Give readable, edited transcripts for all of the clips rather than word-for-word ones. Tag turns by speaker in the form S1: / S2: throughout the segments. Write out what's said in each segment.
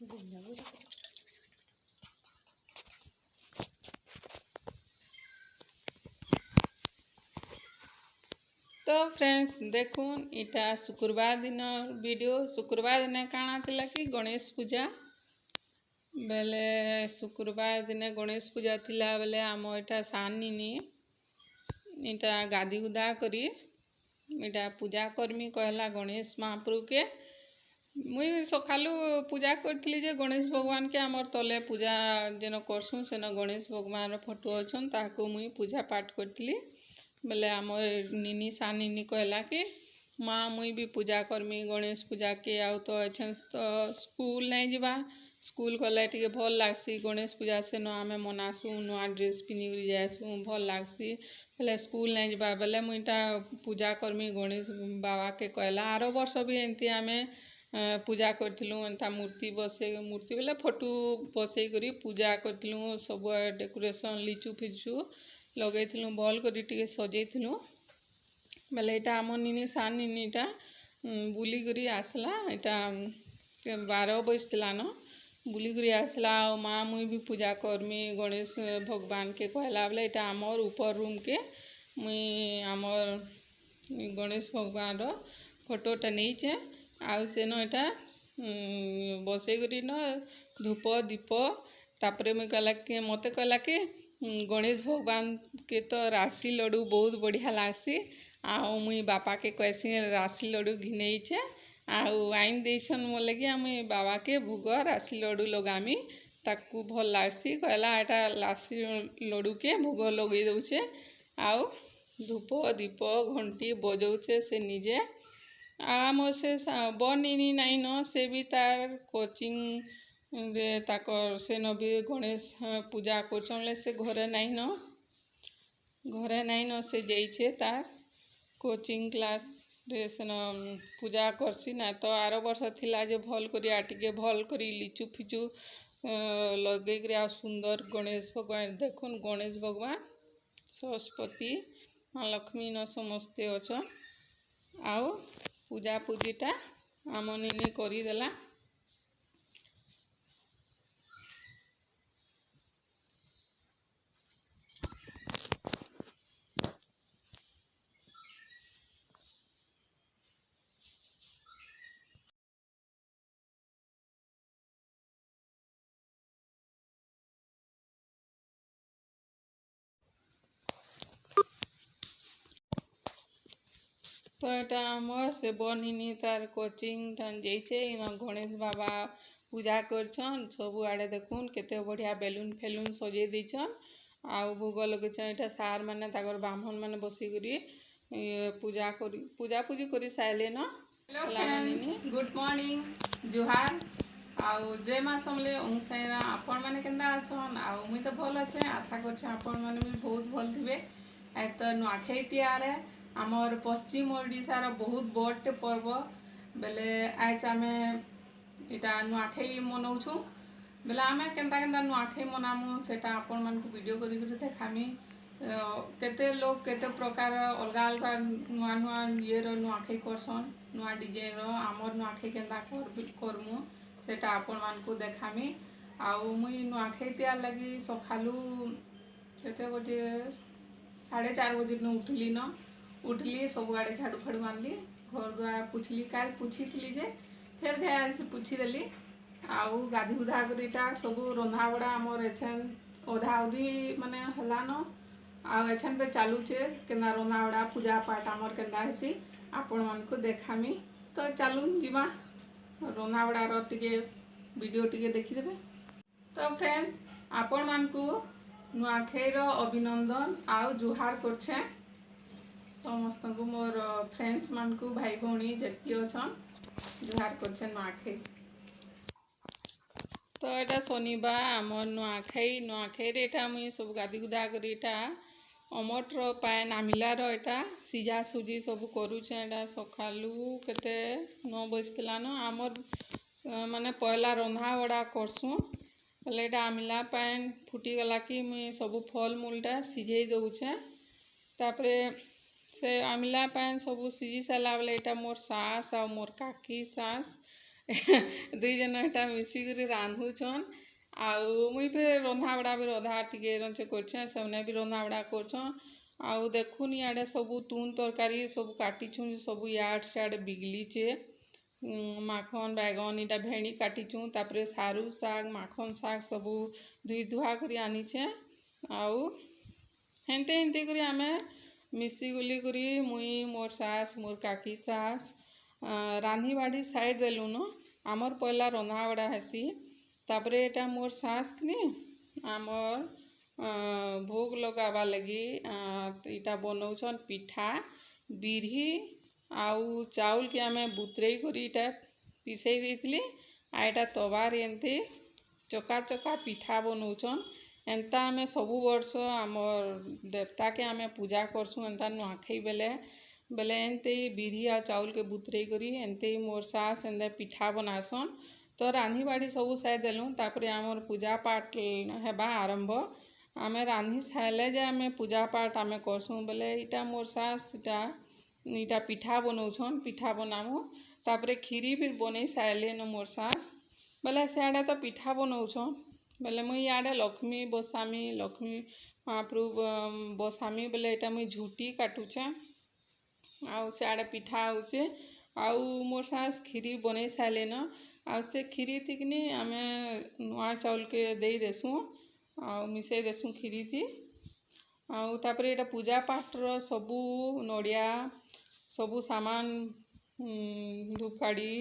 S1: तो फ्रेंड्स देखुन इटा शुक्रवार दिन वीडियो। शुक्रवार दिन काଣା थिला कि गणेश पूजा बेले शुक्रवार दिन गणेश पूजा थिला बेले आम इटा सानिनी इटा गादी गुदा करी इटा पूजा करमी कहला गणेश महाप्रभु के मुई सकालू पूजा करथिली जे गणेश भगवान के आमर तले पूजा जेन करसुँ सेन गणेश भगवान फोटो अछन ताको मुई पूजा पाठ करथिली बेले आमर निनी सानिनी कहला कि माँ मुई भी पूजा करमी गणेश पूजा के आउ तो अछन तो स्कूल नहीं जीवा स्कूल गले टिके भल लागसी गणेश पूजा सेन आमे मनासु नुआ ड्रेस पिन्ही जाएसु भल लागसी बेले स्कूल नहीं जीवा बेले मुईटा पूजा करमी गणेश बाबा के कहला आरो वर्ष भी एमती आमे पूजा करथिलु एंता मूर्ति बेले फोटो बसई करी पूजा करथिलु सब डेकोरेशन लिचु फिचु लगेइथिलु भल करी टिके सजेइथिलु बेले इटा आम निनी सान निनीटा बुली करी आसला इटा 12 बजतिला न बुली करी आसला माँ मुई भी पूजा करमी गणेश भगवान के कहला बेले इटा आमर ऊपर रूम के मुई आमर गणेश भगवान रो फोटोटा नहींचे आउ सेन इटा बसई करी न धूप दीप तापरे मुई कहला कि मते कहला कि गणेश भगवान के तो राशि लड्डू बहुत बढ़िया लागसी आउ मुई बापा के कैसी राशि लड्डू घिनेइछे आउ आइन देछन मोर लगे मुई बाबा के भोग राशि लड्डू लगामी ताकू भल लागसी कहला एटा राशि लड्डू के भोग लगे दउछे आउ धूप दीप घंटी बजौछे से निजे आम से बनिनी नाइन से भी तार कोचिंग रे ताकर से न भी गणेश पूजा कर से घरे नाइन से जाइछे तार कोचिंग क्लास रे से न पूजा करसी ना तो आरो वर्ष थिला जे भल करी आटिके भल करी लिचु फिचु लगे करे आ सुंदर गणेश भगवान देखुन गणेश भगवान सरस्वती माँ लक्ष्मी न समस्ते अछन आउ पूजा पूजीटा आम निनी करीदेला तो এটা আমার से बनिनी तार कोचिंग ठान जाइछे इन गणेश बाबा पूजा करछन सबु आड़े देखुन केते बढ़िया बेलून फेलून सजे देछन आउ भोग लगेछन एटा सार माने ताकर ब्राह्मण माने बसी करी पूजा पूजी करी साइले न हेलो फ्रेंड्स गुड मॉर्निंग जुहार आउ जय माँ समले ओम साईरा आपण माने केंदा अछन आउ मुई तो भल अच्छे आशा करछे आपण माने भी बहुत भल थिबे ए तो नुआखाई तिहार है आमर पश्चिम ओडिशार बहुत बड़टे पर्व बेले आज आमे इटा नुआखाई मनाउछु बेले आमे केंता केंता नुआखाई मनामु सेटा आपण मानकु वीडियो करी करी देखामी केते लोग केते प्रकार अलगा अलगा नुआ नुआ ये रो नुआखाई करसन नुआ डिजाइन रो आमर नुआखाई केंता करमु सेटा आपण मानकु देखामी आउ मुई नुआखाई तिहार लगी सखालू केते बजे 4:30 बजे न उठली सब आड़े झाड़ू फाड़ू मारली घर द्वार पुछली काल पुछी थी जे फिर गया से पुछी देली आउ गाधी गुधा करीटा सब रंधा बड़ा आमर एछन अधा अधी माने हला न आउ एछन पे चालूचे केना रंधा बड़ा पूजा पाठ आमर केंदा हेसी आपण मानकु देखामी तो चालू जीवा रंधा बड़ा रो टिके वीडियो टिके देखि देबे। तो फ्रेंड्स आपण मानकु नुआखाई रो अभिनंदन आउ जुहार करछे समस्त को मोर फ्रेंड्स मान को भाई भौणी जति अछन जुहार करछन नुआखाई। तो एटा शनिवार आमर नुआखाई रे एटा मुई सब गादी गुदा करी एटा अमट रो पाए नामिला रो एटा सीझा सुजी सब करूछे एटा सखालू केते 9 बजतिला न आमर माने पहला रंधा बड़ा करसु बेले एटा आमिला पाए फुटी गला कि मुई सब फल मूलटा सिझेई दउछे तापरे से आमिला पान सब सीझी सारा बेले एटा मोर सास आ मोर काकी सास दुई जन एटा मिसिक रांधुछन आउ मुई भी रंधा बड़ा भी रधा टिके रंचे करछे सेमने भी रंधा बड़ा करछन आउ देखुन इयाडे सबू तुन तरकारी सब काटिछुं सब इयाड सियाड बिगलीचे माखन बैगन इटा भेंडी काटिछुं तापरे सारू साग माखन साग सबू धुई धुआ करी आनिछे आउ हेन्ते हेन्ते करी आमे मिसिगुली करी मुई मोर सास मोर काकी सास रांधी बाढ़ी साइड देलु न आमर पहला रंधा बड़ा हेसी तापरे एटा मोर सास किनी आमर भोग लगावा लगी इटा बनौछन पिठा बिरही आउ चाउल के आमे बुतरेई करी इटा पिसई देइथिली आ एटा तवार एंती चका चका पिठा बनौछन एंता आमे सबु वर्ष आमर देवता के आमे पूजा करसुं एंता नुआखाई बेले बेले एंते बिरही आ चाउल के बुतरेई करी एंते मोर सास एंते पिठा बनासन तो रांधी बाढ़ी सबू साइड देलुं तापरे आमर पूजा पाठ हेबा आरंभ आमे रांधी साइले जे आमे पूजा पाठ आमे करसुं बेले इटा मोर सास इटा पिठा बनौछन पिठा बनामु तापरे खीरी भी बनई साइले न मोर सास बेले सियाडे तो पिठा बनौछन बेले मुई इयाडे लक्ष्मी बसामी लक्ष्मी महाप्रभु बसामी बेले एटा मुई झुटी काटुछे आउ सियाडे पिठा होउछे आउ मोर सास खीरी बनई साइले न आउ से खीरी थिकनी आमे नुआ चाउल के देई देसुं आउ मिसई देसुं खीरी थी आउ तापरे एटा पूजा पाठर सबू नड़िया सबू सामान धूपकाड़ी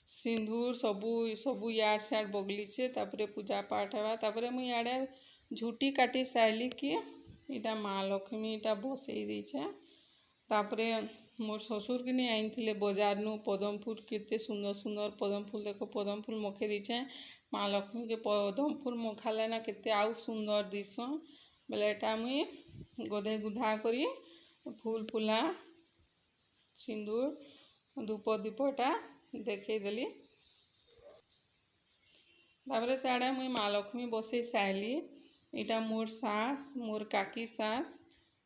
S1: सिंदूर सबू सबू याड सियाड बगलीचे तापरे पूजा पाठ हेबा तापरे मुई इयाडे झुटी काटी साइली कि इटा माँ लक्ष्मी इटा बसई देइछे तापरे मोर ससुर किनी आइनथिले बजार नु पदम फूल केते सुंदर सुंदर पदम फूल देखो पदम फूल मखे देइछे माँ लक्ष्मी के पदम फूल मखाले ना केते आउ सुंदर दिसन बेले एटा मुई गधे गुधा करी फूल फूला सिंदूर धूप दीपटा देखई देली तापरे सियाडे मुई माँ लक्ष्मी बसई साइली इटा मोर सास मोर काकी सास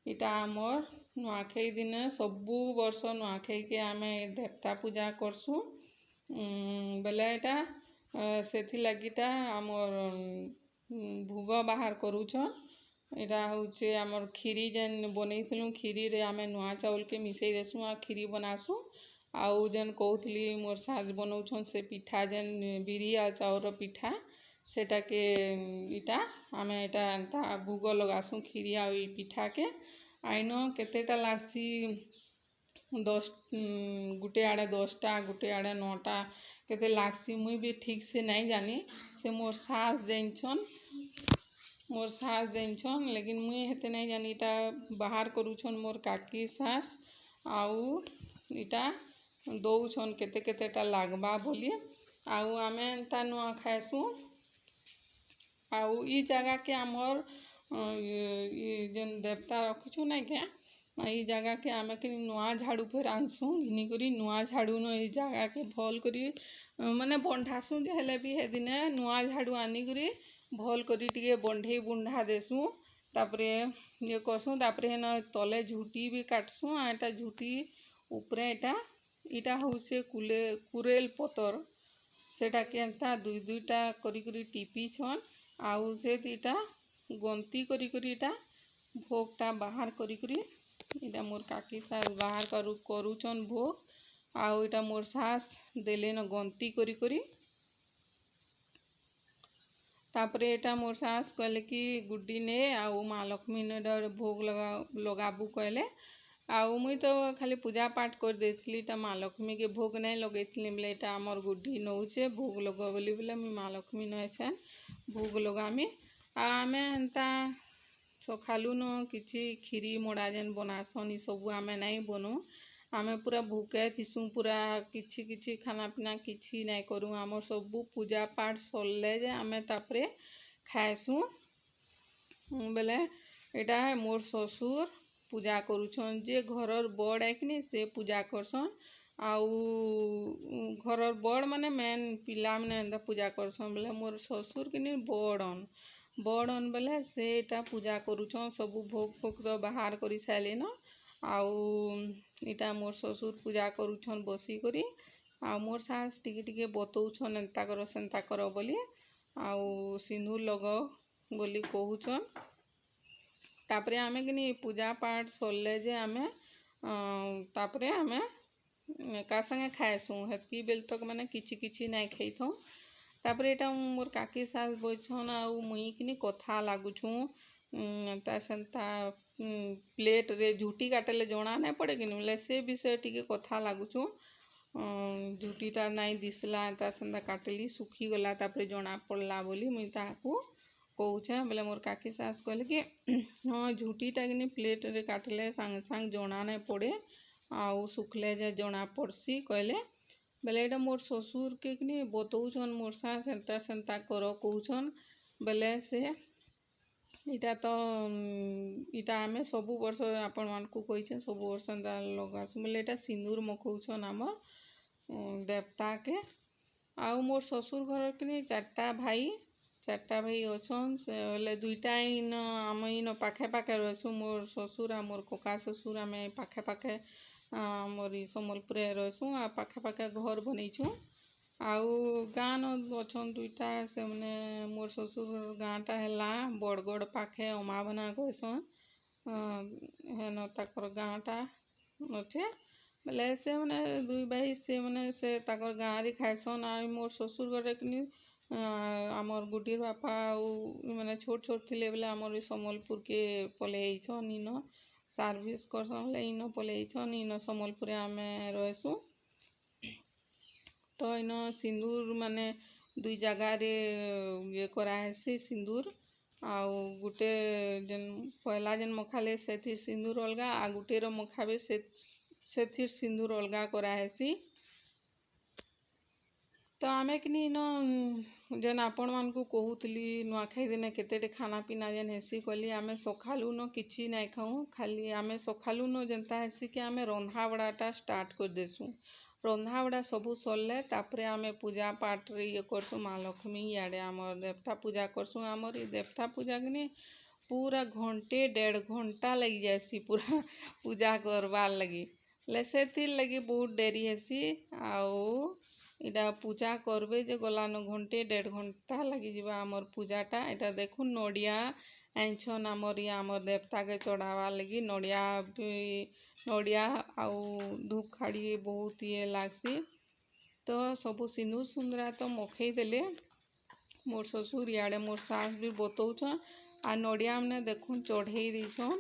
S1: इटा आमर नुआखाई दिन सबू वर्ष नुआखाई के आमे देवता पूजा करसुं बेले एटा सेथि लागिटा आमर भोग बाहर करूछन एटा होउछे आमर खीरी जेन बनईथिलु खीरी रे आमे नुआ चाउल के मिसई देसुं आ खीरी बनासुं आउ जेन कहूथली मोर सास बनौछन से पिठा जेन बिरी आ चाउर पिठा सेटा के इटा आमे एटा एंता भोग लगासुं खीरी आ पिठा के आइनो केतेटा लागसी 10 गुटे आड़े 10टा गुटे आड़े 9टा केते लागसी मुई भी ठीक से नहीं जानी से मोर सास जैनछन लेकिन मुई हेते नहीं जानी इटा बाहर करूछन मोर काकी सास आउ इटा दौछन केते केतेटा लागबा बोली आउ आमे एंता नुआ खाएसुं आउ ई जगह के आमर जेन देवता रखिछु नहीं क्या ई जगह के आमे कि नुआ झाड़ू फेर आनसुं घिनी करी नुआ झाड़ू न ई जगह के भल करी माने बंधासुं जे हेले भी हे दिने नुआ झाड़ू आनी करी भल करी टिके बंधेई बुंढा देसुं तापरे ये करसुं तापरे हेन तले झुटी भी काटसुं आ एटा झुटी उपरे इटा होउछे कुरेल पतर सेटा के एंता दुई दुईटा करी करी टिपी छन आउ से इटा गंती करी करी इटा भोगटा बाहर करी करी इटा मोर काकी सास बाहर करूछन भोग आउ इटा मोर सास देले न गंती करी करी तापरे एटा मोर सास कहले कि गुड्डी ने आउ माँ लक्ष्मी ने भोग लगाबू कहले आउ मुई तो खाली पूजा पाठ कर देथिली ता माँ लक्ष्मी के भोग नहीं लगेथिली बोले एटा आमर गुड्डी नौचे भोग लगा बोली बोले मुई माँ लक्ष्मी नए भोग लगामी आमे एंता सखालू न किछि खीरी मोड़ा जेन बनासन ई सबू आमे नहीं बनू आमे पूरा भूखे थिसुं पूरा किछि किछि खाना पीना किछि नहीं करूँ आमर सबू पूजा पाठ सरले जे आमे तापरे खाएसुं बेले एटा मोर ससुर पूजा करूछन जे घरर बड़ है कि से पूजा करसन आउ घरर बड़ माने मेन पिला माने एंदा पूजा करसन बोले मोर ससुर किनी बड़न बेले से एटा पूजा करूछन सबू भोग फोग तो बाहर करी साइले न आउ इटा मोर ससुर पूजा करूछन बसी करी आ मोर सास टिके टिके बतौछन एंता कर सेंता कर बोली आउ सिंदूर लगाओ बोली कहूछन। तापरे आमे कि पूजा पाठ सरले जे आमे तापरे आमे एका संगे खाएसुँ हेती बेल तक माने किछि किछि नाइ खाइथौं। तापरे एटा मोर काकी सास बइछन आउ मुई किनी कथा लागुछुँ एंता सेंता प्लेट रे झुटी काटेले जଣା नाइ पड़े कि बोले से विषय टिके कथा लागुछुँ। झुटीटा नाइ दिसला एंता सेंता काटली सुखी गला तापरे जଣା पड़ला बोली मुई ताहाकू कहूछे। बोले मोर काकी सास कहले कि हाँ झुटीटा किनी प्लेट रे काटले सांगे सांग जଣା नाइ पड़े आउ सुखले जे जଣା पड़सी कहले। बेले एटा मोर ससुर के किनी बतौछन मोर सास एंता सेंता कर कहूछन। बेले से इटा तो इटा आमे सबु वर्ष आपण मानकू कहिछे सबु वर्ष एंता लगासु बोले एटा सिंदूर मखौछन आमर देवता के। आउ मोर ससुर घर किनी चारटा भाई अछन से बोले दुईटा इन आम इन पाखे पाखे रहसु मोर ससुर आ मोर कका ससुर आमे पाखे पाखे मोर सम्बलपुर रहसु आ पाखे पाखे घर बनैछुँ। आउ गाँ न अछन दुईटा से माने मोर ससुर गाँटा हैला बड़गड़ पाखे अमाभना कहसन हेन ताकर गाँटा अछे। बोले से माने दुई भाई से माने से ताकर गाँ रे खाएसन आ मोर ससुर घरे किनी आमर गुड्डीर बापा आउ माने छोट छोट थिले बेले आमर सम्बलपुर के पलेइछन इन सर्विस करसन बोले इन पलेइछन इन सम्बलपुरे आमे रहसु। तो इन सिंदूर माने दुई जगह रे ये कराहेसी सिंदूर आउ गुटे जेन पहला जेन मखाले सेथि सिंदूर अलगा आ गुटे रो मखाबे सेथिर सिंदूर अलगा कराहेसी। तो आमे किनी इन जेन आपण मानकू कहूतली नुआखाई दिने केतेटे खाना पीना जेन हेसी कहली आमे सखालु न किछि नाइ खाऊँ खाली आमे सखालु न जेनता हेसी कि आमे रंधा बड़ाटा स्टार्ट कर देसुँ। रंधा बड़ा सबू सरले तापरे आमे पूजा पाठ रे ये करसुँ माँ लक्ष्मी इयाड़े आमर देवता पूजा करसुँ। आमर ई देवता पूजा किनी पूरा घंटे 1.5 घंटा लगी जाएसी पूरा पूजा करबार लगी ले सेथिर लगी बहुत डेरी हेसी। आउ इटा पूजा करबे जे गलान घंटे 1.5 घंटा लगी जिबा आमर पूजाटा। एटा देखुन नड़िया आइछन आमर ई आमर देवता के चढ़ावा लगी नड़िया आउ धूप खाड़ी बहुत ये लागसी। तो सबू सिंदूर सुंदरा तो मखई देले मोर ससुर इयाड़े मोर सास भी बतौछन आ नड़िया मने देखुन चढ़ई दीछन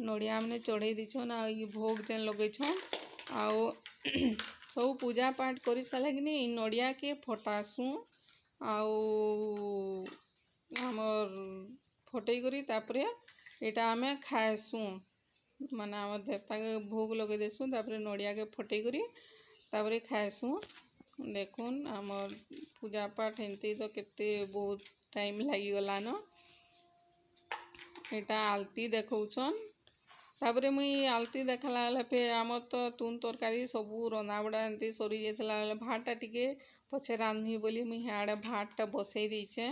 S1: नड़िया मने चढ़ई दीछन आ ई भोग जेन लगैछन आउ सब पूजा पाठ करी सारे किनी ई नड़िया के फटासुँ आउ आमर फटई करी तापरे एटा आमे खाएसुँ माने आमर देवता के भोग लगे देसुँ तापरे नड़िया के फटई करी तापरे खाएसुँ। देखुन आमर पूजा पाठ हेन्ती तो केते बहुत टाइम लगी गलान। एटा आलती देखौछन तापरे मुई आलती देखला बेले फे आमर तो तुन तरकारी सबू रंधा बड़ा एन्ती सरी जाइतला बेले भातटा टिके पछे रांधमि बोली मुई हियाड़े भातटा बसई देइछे।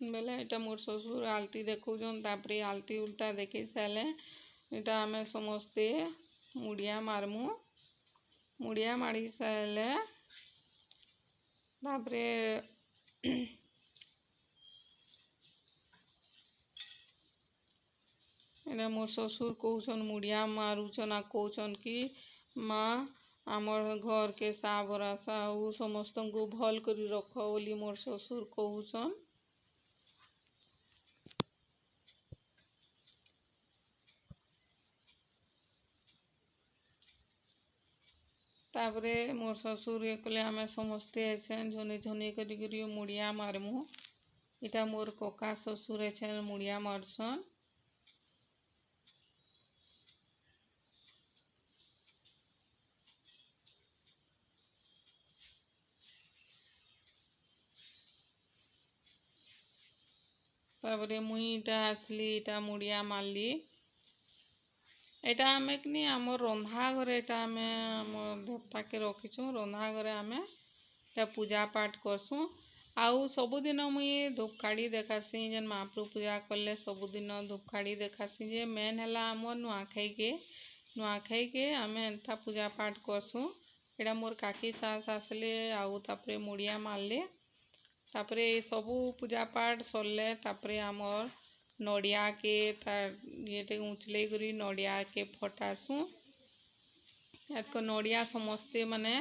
S1: बेले एटा मोर ससुर आलती देखौछन तापरे आलती उल्टा देखई सारे एटा आमे समस्ते मुड़िया मारमु मुड़िया मारी सारे तापरे एटा मोर ससुर कहूछन मुड़िया मारुछन आ कहूछन कि माँ आमर घर के सा भरासा आउ समस्तंकु भल करी रख बोली मोर ससुर कहूछन। तापरे मोर ससुर ये कले आमे समस्ते एछेन झने झने करी मुड़िया मारमु। इटा मोर कका ससुर एछेन मुड़िया मारछन। तापरे मुई इटा आसली इटा मुड़िया मारली एटा आमे किनी आमर रंधा घरे एटा आमे आमर देवता के रखिछुँ रंधा घरे आमे एटा पूजा पाठ करसुँ। आउ सबुदिन मुई धूपकाड़ी देखासी जेन महाप्रभु पूजा कले सबुदिन धूपकाड़ी देखासी जे मेन है आम नुआखाई के आमे एंता पूजा पाठ करसुँ। एटा मोर काकी सास आसले आउ तापरे मुड़िया मारले तापरे सबू पूजा पाठ सरले तापरे आमर नड़िया के तार ये उछले करी नड़िया के फटासुँ। एतक नड़िया समस्ते माने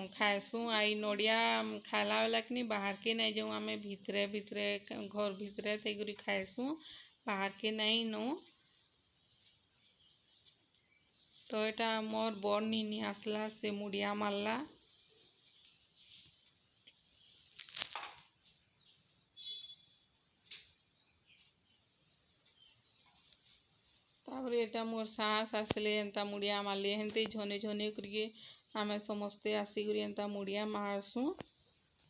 S1: खाएसुँ आई नड़िया खाला बेला कि बाहर के नहीं जाऊँ आमे भितरे भितरे घर भितरे थी खाएसुँ बाहर के नहीं नौ। तो यहाँ मोर बड़ निनी आसला से मुड़िया मारला तापरे एटा मोर सास आसले एंता मुड़िया मारले हेन्ते झने झने करके आमे समस्ते आसिकरी एंता मुड़िया मारसुँ।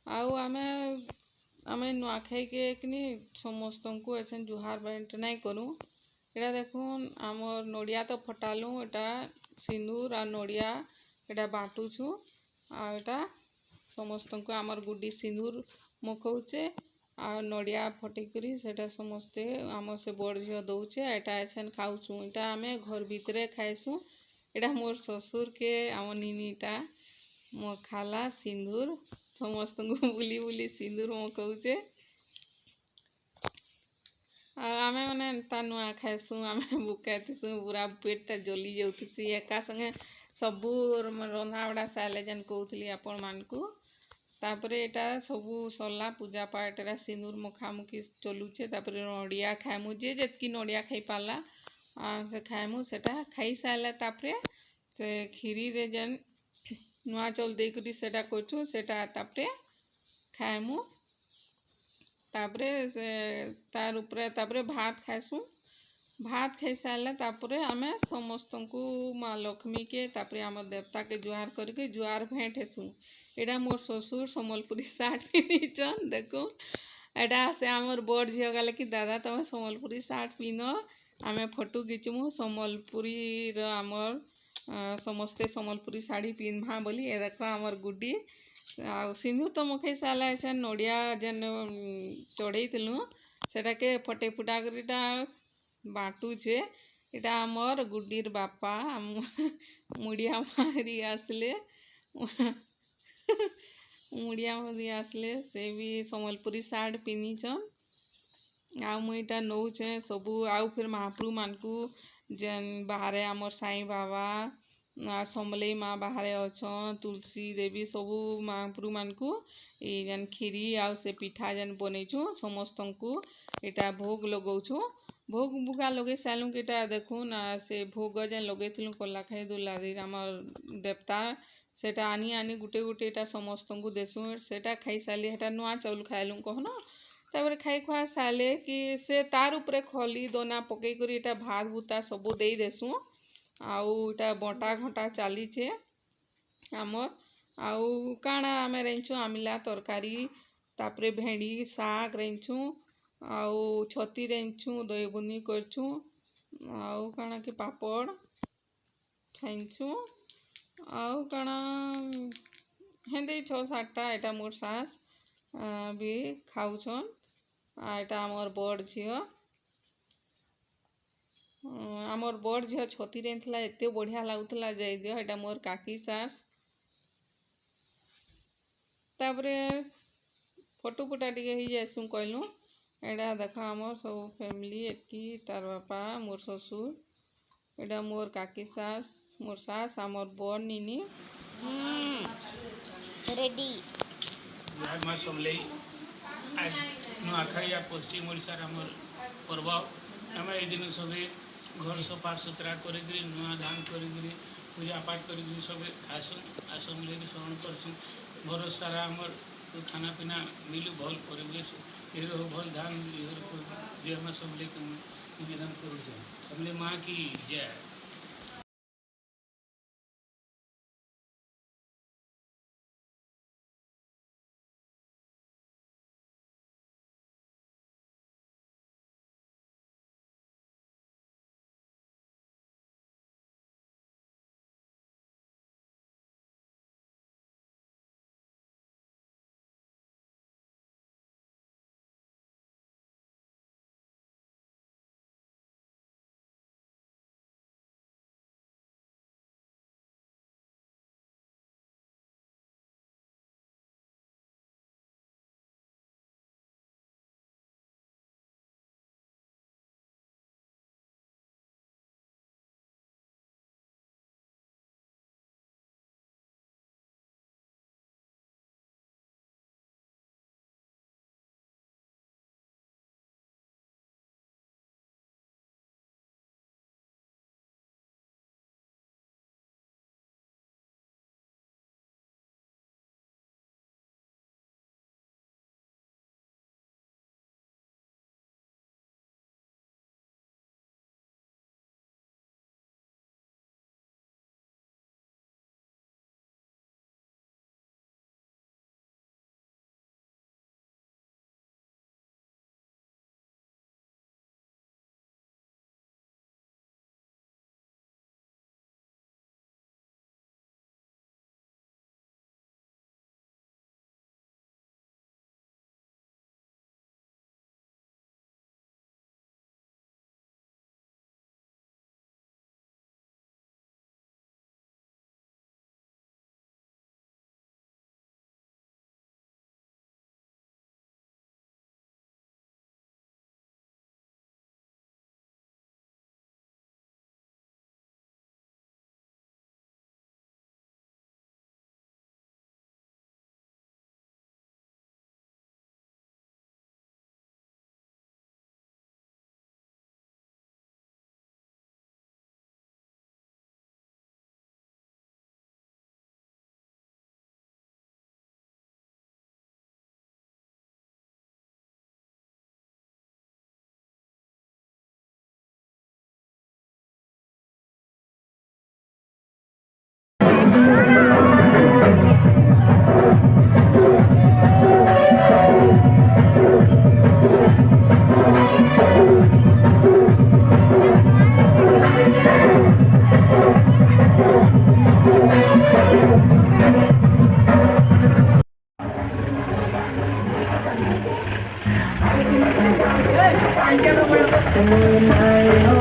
S1: आउ आमे नुआखाई के कि समस्त को ऐसे जुहार बेंट नहीं करूँ। एटा देखुन आमर नड़िया तो फटालु एटा सिंदूर आ नड़िया एटा बाटुछु आ एटा समस्त को आमर गुड्डी सिंदूर मकौचे आ नड़िया फटेकरी सेटा समस्ते आम से बड़ झील दौचे एटा एछन खाऊचु एटा आमे घर भितरे खाएसुँ। एटा मोर ससुर के आम निनीटा मो खाला सिंदूर समस्त को बुली बुली सिंदूर मकौचे आमे मैंने एंता नुआ खाएसुँ आमे बुकाइथिसुँ पूरा पेटटा जली जाउथिसी एका संगे सबू रंधा बड़ा साले जेन कहूली आपण मानकू तापरे एटा सबू सरला पूजा पाठ एटा सिंदूर मखामुखी चलुचे तापरे नड़िया खाएमु जे जेतकी नड़िया खाई पाला से खाएमु सेटा खाई सारा तापरे से खीरी रे जेन नुआ चौल देकरी सेटा करछु सेटा तापरे खाएमु तापरे से तार ऊपर तापरे भात खाएसुँ। भात खाई सारे तापरे आमे समस्त को माँ लक्ष्मी के तापरे आम देवता के जुआर करके जुआर भेंट हेसुँ। एटा मोर ससुर सम्बलपुरी सार्ट पिंधीचन देखो एटा से आमर बड़ झील गले कि दादा तुम सम्बलपुरी सार्ट पिंध आमे फोटो खिचमु सम्बलपुरी आमर समस्ते सम्बलपुरी शाढ़ी पिंधमा बोली ए देख आमर गुड्डी आ सिंधु तो मुखई साला ऐसा नड़िया जेन चढ़ेलु सेटा के फटे फुटा करीटा बाटुचे एटा आमर गुड्डीर बापा मुड़िया मारी आसले मुड़िया मारी आसले से भी सम्बलपुरी सार्ट पिंधिचन आ मुईटा नौचे सबू आउ फिर महाप्रभु मानकू जेन बाहरे आमर साईं बाबा समलेई माँ बाहरे अच्छन तुलसी देवी सबू महाप्रभु मानकू जेन खीरी आउ से पिठा जेन बनईछु समस्त को एटा भोग लगौछु। भोग बुगा लगे सालू के देखुन से भोग जेन लगे कला खाई दुलादी आमर देवता सेटा आनी आनी गुटे गुटे एटा समस्त को देसु सेटा खाई साली हेटा नुआ चाउल खाइलु कहन तापर खाई खुआ साले कि से तार उपरे खली दोना पकई करी एटा भात भूता सबू दे देसु आउ एटा बंटा घंटा चलीचे आमर आउ काଣା आमे रेंचु आमिला तरकारी तापरे भेंडी साग रेंचु आउ छती रेंचु दही बुनी करछु आउ काଣା कि पापड़ छाइछु आउ काଣା हेंदे 6-7टा एटा मोर सास भी खाउछन एटा आमर बड़ झील आमर बड़ झील छती रेंथला एते बढ़िया लागुतला जाई दियो एटा मोर काकी सास तापरे फोटो फुटा टिके ही जाइसुँ कहलु एटा देख आमर सब फैमिली एटकी तार बापा मोर ससुर एटा मोर काकी सास मोर सास आमर बड़ निनी
S2: रेडी
S3: माँ समलेई नुआखाई पश्चिम ओडिशार आमर पर्व आम ए दिन सबे घर सफा सुतरा कर नुआ धान कर पूजा पाठ कर सब खासुँ आ समलेई श्रवण करसुँ घर सारा आमर खाना पीना मिलू भल परिवेश ये भल धान जे हम समलेई निवेदन करूँ समलेई माँ की जय।
S2: Hãy subscribe cho kênh Ghiền Mì Gõ để không bỏ lỡ